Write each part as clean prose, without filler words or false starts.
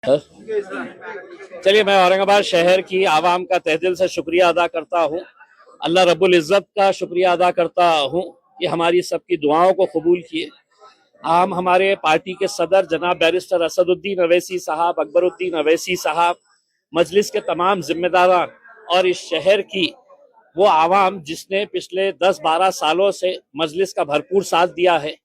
चलिए, मैं औरंगाबाद शहर की आवाम का तहे दिल से शुक्रिया अदा करता हूँ। अल्लाह रब्बुल इज़्ज़त का शुक्रिया अदा करता हूँ कि हमारी सबकी दुआओं को कबूल किए। हम हमारे पार्टी के सदर जनाब बैरिस्टर असदुद्दीन अवैसी साहब, अकबरुद्दीन अवैसी साहब, मजलिस के तमाम जिम्मेदारान और इस शहर की वो आवाम जिसने पिछले 10-12 सालों से मजलिस का भरपूर साथ दिया है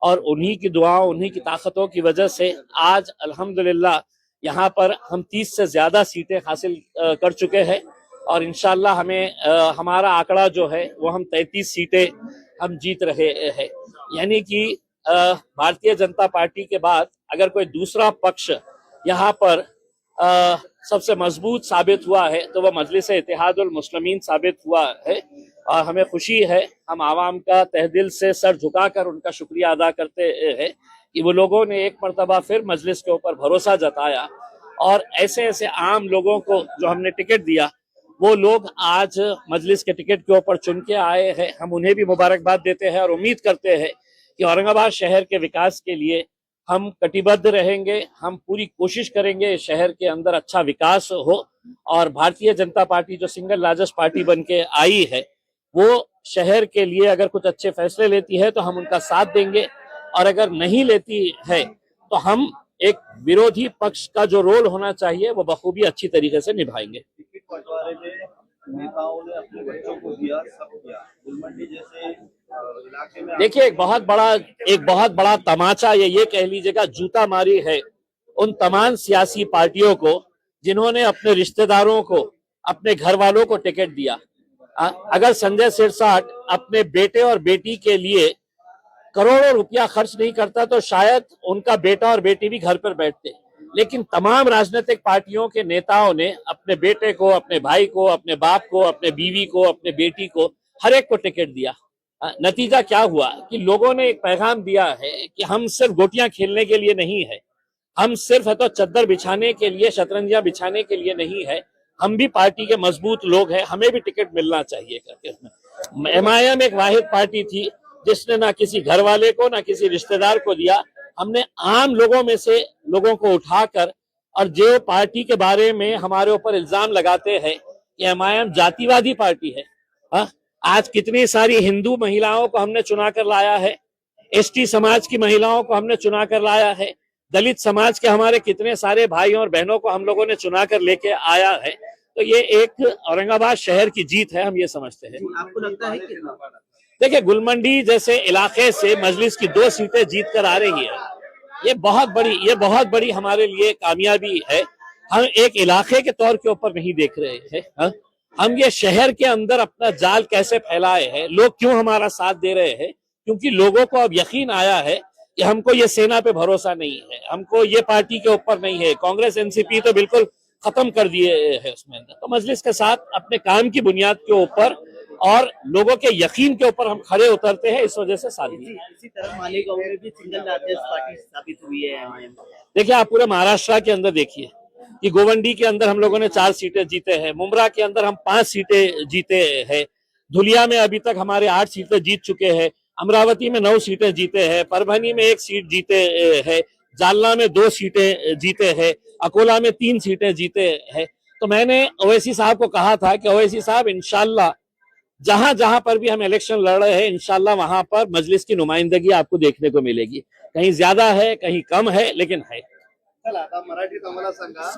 और उन्हीं की दुआओं, उन्हीं की ताकतों की वजह से आज अल्हम्दुलिल्लाह यहाँ पर हम 30 से ज्यादा सीटें हासिल कर चुके हैं और इंशाल्लाह हमारा आंकड़ा जो है वो हम 33 सीटें हम जीत रहे हैं। यानी कि भारतीय जनता पार्टी के बाद अगर कोई दूसरा पक्ष यहाँ पर सबसे मजबूत साबित हुआ है तो वह मजलिस इत्तेहादुल मुस्लिमीन साबित हुआ है और हमें खुशी है। हम आवाम का तहे दिल से सर झुकाकर उनका शुक्रिया अदा करते हैं कि वो लोगों ने एक मरतबा फिर मजलिस के ऊपर भरोसा जताया और ऐसे ऐसे आम लोगों को जो हमने टिकट दिया वो लोग आज मजलिस के टिकट के ऊपर चुन के आए हैं। हम उन्हें भी मुबारकबाद देते हैं और उम्मीद करते हैं कि औरंगाबाद शहर के विकास के लिए हम कटिबद्ध रहेंगे। हम पूरी कोशिश करेंगे शहर के अंदर अच्छा विकास हो और भारतीय जनता पार्टी जो सिंगल लार्जेस्ट पार्टी बन के आई है वो शहर के लिए अगर कुछ अच्छे फैसले लेती है तो हम उनका साथ देंगे और अगर नहीं लेती है तो हम एक विरोधी पक्ष का जो रोल होना चाहिए वो बखूबी अच्छी तरीके से निभाएंगे। बंटवारे में नेताओं ने अपने बच्चों को दिया, सब किया। गुलमंडी जैसे इलाके में देखिए, एक बहुत बड़ा तमाचा ये कह लीजिएगा जूता मारी है उन तमाम सियासी पार्टियों को जिन्होंने अपने रिश्तेदारों को, अपने घर वालों को टिकट दिया। अगर संजय सिरसाट अपने बेटे और बेटी के लिए करोड़ों रुपया खर्च नहीं करता तो शायद उनका बेटा और बेटी भी घर पर बैठते। लेकिन तमाम राजनीतिक पार्टियों के नेताओं ने अपने बेटे को, अपने भाई को, अपने बाप को, अपने बीवी को, अपने बेटी को, हर एक को टिकट दिया। नतीजा क्या हुआ कि लोगों ने एक पैगाम दिया है कि हम सिर्फ गोटियां खेलने के लिए नहीं है, हम सिर्फ है तो चद्दर बिछाने के लिए, शतरंजियां बिछाने के लिए नहीं है, हम भी पार्टी के मजबूत लोग हैं, हमें भी टिकट मिलना चाहिए करके। एमआईएम एक वाहिद पार्टी थी जिसने ना किसी घर वाले को ना किसी रिश्तेदार को दिया। हमने आम लोगों में से लोगों को उठाकर, और जो पार्टी के बारे में हमारे ऊपर इल्जाम लगाते हैं कि एमआईएम जातिवादी पार्टी है, आज कितनी सारी हिंदू महिलाओं को हमने चुना कर लाया है, एसटी समाज की महिलाओं को हमने चुना कर लाया है, दलित समाज के हमारे कितने सारे भाई और बहनों को हम लोगों ने चुना कर लेके आया है। तो ये एक औरंगाबाद शहर की जीत है, हम ये समझते हैं। आपको लगता है कि देखिए, गुलमंडी जैसे इलाके से मजलिस की 2 सीटें जीत कर आ रही है, ये बहुत बड़ी हमारे लिए कामयाबी है। हम एक इलाके के तौर के ऊपर नहीं देख रहे हैं, हम ये शहर के अंदर अपना जाल कैसे फैलाए हैं, लोग क्यों हमारा साथ दे रहे हैं, क्योंकि लोगों को अब यकीन आया है कि हमको ये सेना पे भरोसा नहीं है, हमको ये पार्टी के ऊपर नहीं है। कांग्रेस एनसीपी तो बिल्कुल खत्म कर दिए है उसमें। तो मजलिस के साथ अपने काम की बुनियाद के ऊपर और लोगों के यकीन के ऊपर हम खड़े उतरते हैं, इस वजह से साथ दिए। इसी तरह मालेगांव में भी सिंगल लार्जेस्ट पार्टी साबित हुई है एमआईएम। देखिए, आप पूरे महाराष्ट्र के अंदर देखिए कि गोवंडी के अंदर हम लोगों ने 4 सीटें जीते हैं, मुमरा के अंदर हम 5 सीटें जीते हैं, धुलिया में अभी तक हमारे 8 सीटें जीत चुके हैं, अमरावती में 9 सीटें जीते हैं, परभनी में 1 सीट जीते हैं, जालना में 2 सीटें जीते हैं, अकोला में 3 सीटें जीते हैं। तो मैंने ओवैसी साहब को कहा था कि ओवैसी साहब, इंशाल्लाह जहां जहां पर भी हम इलेक्शन लड़ रहे हैं, इंशाल्लाह वहां पर मजलिस की नुमाइंदगी आपको देखने को मिलेगी। कहीं ज्यादा है, कहीं कम है, लेकिन है। चला आता मराठीत आम्हाला सांगा।